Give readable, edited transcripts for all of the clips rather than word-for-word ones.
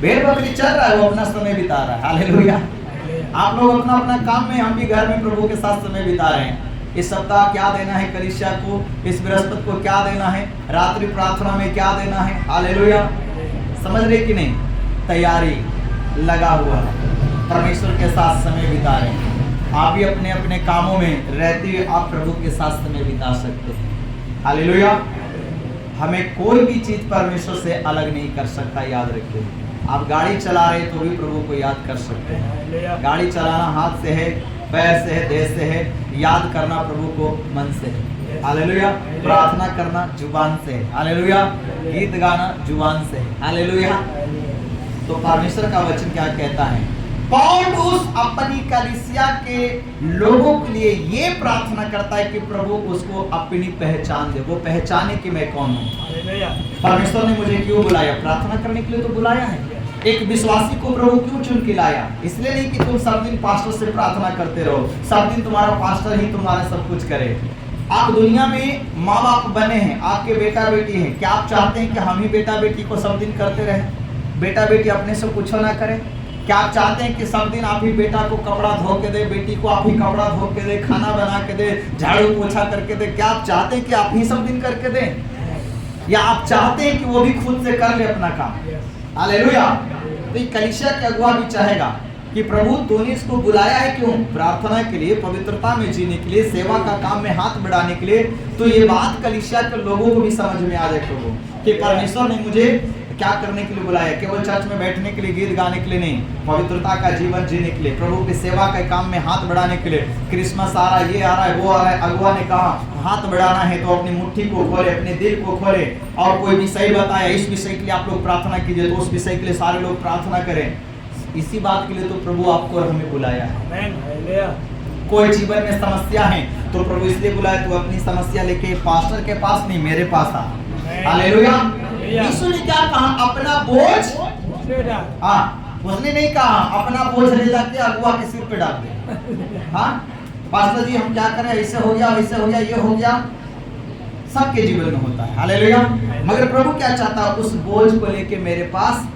भेड़ बकरी चल रहा है, वो अपना समय बिता रहा है। हालेलुया। आप लोग अपना अपना काम में, हम भी घर में प्रभु के साथ समय बिता रहे हैं। इस सप्ताह क्या देना है कलीसिया को, इस बृहस्पति को क्या देना है, रात्रि प्रार्थना में क्या देना है। हालेलुया। समझ रहे कि नहीं? तैयारी लगा हुआ है, परमेश्वर के साथ समय बिता रहे हैं। आप भी अपने अपने कामों में रहते हुए आप प्रभु के साथ समय बिता सकते हैं। हालेलुया। हमें कोई भी चीज परमेश्वर से अलग नहीं कर सकता, याद रखिए। आप गाड़ी चला रहे तो भी प्रभु को याद कर सकते हैं। गाड़ी चलाना हाथ से है, पैर से है, देह से है, याद करना प्रभु को मन से है। हालेलुया। प्रार्थना करना जुबान से है। हालेलुया। गीत गाना जुबान से है। हालेलुया। तो परमेश्वर का वचन क्या कहता है? पौलुस अपनी कलीसिया के लोगों के लिए ये प्रार्थना करता है कि प्रभु उसको अपनी पहचान दे, वो पहचाने कि मैं कौन हूँ। परमेश्वर ने मुझे क्यों बुलाया? प्रार्थना करने के लिए तो बुलाया है। एक विश्वासी को प्रभु क्यों चुन के लाया? इसलिए नहीं कि तुम सब दिन पास्टर से प्रार्थना करते रहो, सब दिन तुम्हारा पास्टर ही तुम्हारा सब कुछ करे। आप दुनिया में माँ बाप बने हैं, आपके बेटा बेटी हैं। क्या आप चाहते हैं कि हम ही बेटा बेटी को सब दिन करते रहें? बेटा बेटी अपने से कुछ ना करें? क्या आप चाहते हैं कि सब दिन आप ही बेटा को कपड़ा धो के दे, बेटी को आप ही कपड़ा धो के दे, खाना बना के दे, झाड़ू पोछा करके दे? क्या आप चाहते हैं कि आप ही सब दिन करके दें, या आप चाहते हैं कि वो भी खुद से कर ले अपना काम? हालेलुया। तो कलीसिया के अगुआ भी चाहेगा कि प्रभु तूने इसको बुलाया है क्यों? प्रार्थना के लिए, पवित्रता में जीने के लिए, सेवा का काम में हाथ बढ़ाने के लिए। तो ये बात कलीसिया के लोगों को भी समझ में आ जाए प्रभु कि परमेश्वर ने मुझे क्या करने के लिए बुलाया। केवल चर्च में बैठने के लिए, गीत गाने के लिए नहीं, पवित्रता का जीवन जीने के लिए, प्रभु की सेवा के काम में हाथ बढ़ाने के लिए। क्रिसमस आ रहा है, ये आ रहा है, वो आ रहा है, अगुआ ने कहा हाथ बढ़ाना है तो अपनी मुट्ठी को खोले, अपने दिल को खोले, और कोई विषय बताया, इस विषय के लिए आप लोग प्रार्थना कीजिए, तो उस विषय के लिए सारे लोग प्रार्थना करें। इसी बात के लिए तो प्रभु आपको और हमें बुलाया है। कोई जीवन में समस्या है तो प्रभु इसलिए बुलाया, तो अपनी समस्या लेके पास्टर के पास नहीं, मेरे पास आ। हालेलुया। यीशु ने क्या कहा? अपना बोझ, हाँ, उसने नहीं कहा अपना बोझ ले जाके अगुआ के सिर पे डाल दे। हाँ, पास्टर जी हम क्या करें, ऐसे हो गया, वैसे हो गया, ये हो गया। सबके जीवन में होता है। हालेलुया। मगर प्रभु क्या चाहता है? उस बोझ को लेके मेरे पास।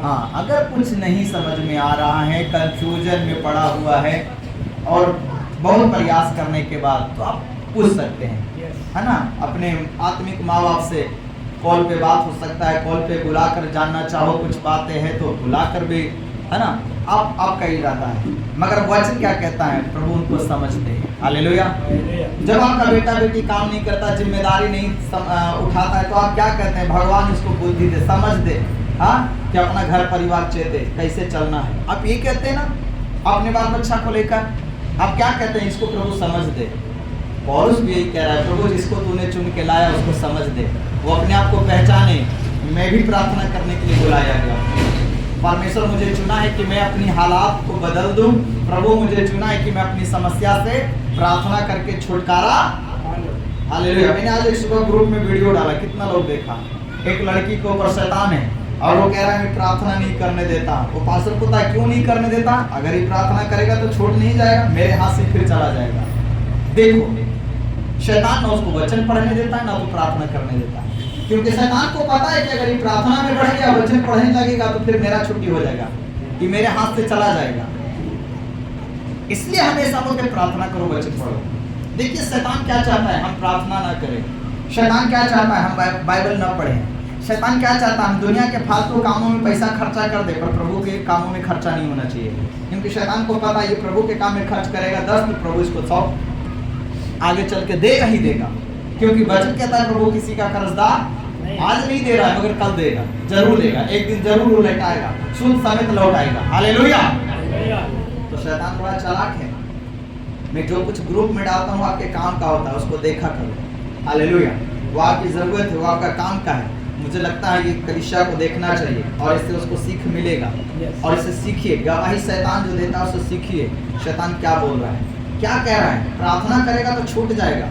हाँ, अगर कुछ नहीं समझ में आ रहा है, कंफ्यूजन में पड़ा हुआ है, और बहुत प्रयास करने के बाद, तो आप पूछ सकते हैं, है ना, अपने आत्मिक माँ बाप से। कॉल पे बात हो सकता है, कॉल पे बुलाकर जानना चाहो कुछ बातें हैं तो बुलाकर भी, है ना, आपका इरादा है। मगर वचन क्या कहता है? प्रभु उनको समझते हैं। हालेलुया। जब आपका बेटा बेटी काम नहीं करता, जिम्मेदारी नहीं उठाता है, तो आप क्या कहते हैं? भगवान इसको बुद्धि दे, समझ दे, हाँ, कि अपना घर परिवार चेते कैसे चलना है। आप ये कहते हैं ना अपने बाल बच्चा को लेकर? आप क्या कहते हैं? इसको प्रभु समझ दे। पौलुस भी यही कह रहा है, प्रभु जिसको तूने चुन के लाया उसको समझ दे, वो अपने आप को पहचाने। मैं भी प्रार्थना करने के लिए बुलाया गया। परमेश्वर मुझे चुना है कि मैं अपनी हालात को बदल दूं। प्रभु मुझे चुना है कि मैं अपनी समस्या से प्रार्थना करके छुटकारा। हालेलुया। मैंने आज एक सुबह ग्रुप में वीडियो डाला, कितना लोग देखा? एक लड़की के ऊपर शैतान है और वो कह रहा है मैं प्रार्थना नहीं करने देता। वो पास्टर को पता है क्यों नहीं करने देता? अगर ये प्रार्थना करेगा तो छूट नहीं जाएगा, मेरे हाथ से फिर चला जाएगा। देखो, शैतान ना उसको वचन पढ़ने देता है, ना तो प्रार्थना करने देता है, क्योंकि शैतान को पता है कि अगर ये प्रार्थना में बढ़ गया, वचन पढ़ने लगेगा, तो फिर मेरा छुट्टी हो जाएगा, ये मेरे हाथ से चला जाएगा। इसलिए हमेशा बोलते प्रार्थना करो, वचन पढ़ो। देखिए शैतान क्या चाहता है? हम प्रार्थना ना करें। शैतान क्या चाहता है? हम बाइबल ना पढ़ें। शैतान क्या चाहता है? हम दुनिया के फालतू कामों में पैसा खर्चा कर दे, पर प्रभु के कामों में खर्चा नहीं होना चाहिए। क्योंकि शैतान को पता है ये प्रभु के काम में खर्च करेगा 10, तो प्रभु इसको 100 आगे चल के देगा ही देगा। क्योंकि वचन कहता है प्रभु किसी का कर्जदार आज नहीं दे रहा है, मगर कल देगा, जरूर देगा, एक दिन जरूर वो लौटाएगा, सूद समेत लौटाएगा। हालेलुया। तो शैतान बड़ा चालाक है। मैं जो कुछ ग्रुप में डालता हूँ आपके काम का होता है, उसको देखा करो। हालेलुया। वो आपकी जरूरत है, वो आपका काम का है। मुझे लगता है ये कलीसिया को देखना चाहिए और इससे उसको सीख मिलेगा। और इससे सीखिए, गवाही शैतान जो देता है उससे सीखिए शैतान क्या बोल रहा है, क्या कह रहा है। प्रार्थना करेगा तो छूट जाएगा।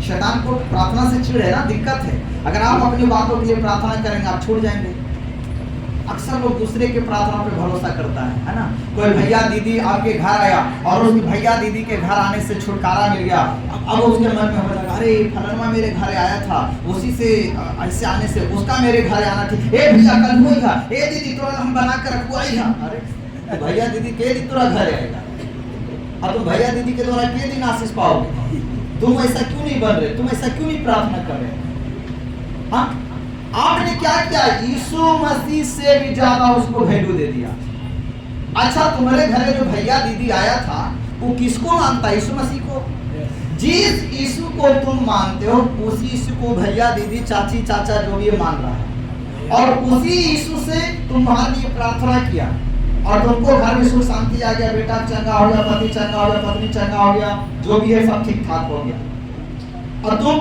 शैतान को प्रार्थना से चिढ़ है ना, दिक्कत है। अगर आप अपनी बातों के लिए प्रार्थना करेंगे, आप छूट जाएंगे। अक्सर लोग दूसरे के प्रार्थना पे भरोसा करता है ना। कोई भैया दीदी आपके घर आया और उस भैया दीदी के घर आने से छुटकारा मिल गया, अब उसके मन में हो लगा, अरे फलाना मेरे घर आया था, उसी से ऐसे आने से उसका मेरे घर आना ठीक। ए भैया कल हुई था, ए दीदी तोरा हम बना कर रखवाई है। अरे भैया दीदी के दिन तोरा घर आएगा, अब तुम भैया दीदी के द्वारा के दिन आशीष पाओगे? तुम ऐसा क्यों नहीं बन रहे, तुम ऐसा क्यों नहीं प्रार्थना कर रहे? हाँ, आपने क्या किया? यीशु मसीह से भी ज्यादा उसको वैल्यू दे दिया। अच्छा, तुम्हारे घर जो भैया दीदी आया था वो किसको मानता है? यीशु मसीह को। जिस यीशु को तुम मानते हो उसी यीशु को भैया दीदी चाची चाचा जो भी मान रहा है, और उसी यीशु से तुम्हारे लिए प्रार्थना किया और तुमको घर में सुख शांति आ गया, बेटा चंगा हो गया, पति चंगा हो गया, पत्नी चंगा हो गया, जो भी है सब ठीक ठाक हो गया, और तुम